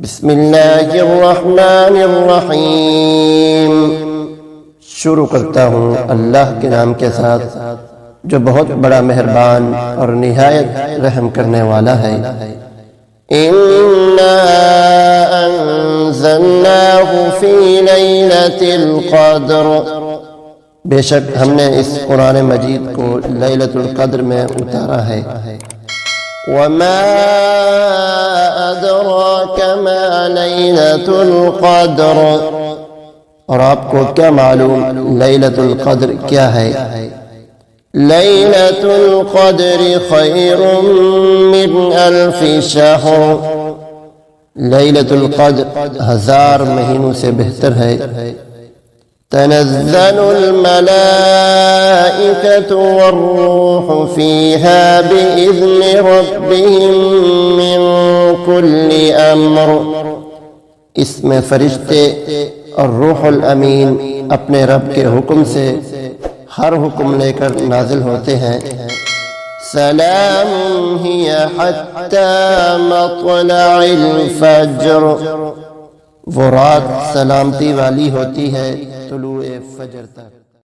بسم اللہ الرحمن الرحیم۔ شروع کرتا ہوں اللہ کے نام کے ساتھ جو بہت بڑا مہربان اور نہایت رحم کرنے والا ہے۔ اِنَّا أَنزَلْنَاهُ فِي لَيْلَةِ الْقَدْرِ، بے شک ہم نے اس قرآن مجید کو لیلۃ القدر میں اتارا ہے۔ وَمَا أَدْرَاكَ مَا لَيْلَةُ الْقَدْرِ، اور آپ کو کیا معلوم لیلۃ القدر کیا ہے؟ لیلۃ القدر خیر من الف شہر، لیلۃ القدر 1000 مہینوں سے بہتر ہے۔ تنزل الملائکۃ والروح فیہا بإذن ربہم من کل امر، اس میں فرشتے اور روح الامین اپنے رب کے حکم سے ہر حکم لے کر نازل ہوتے ہیں۔ سلام ہی حتی مطلع الفجر، وہ رات سلامتی والی ہوتی ہے طلوع فجر تک۔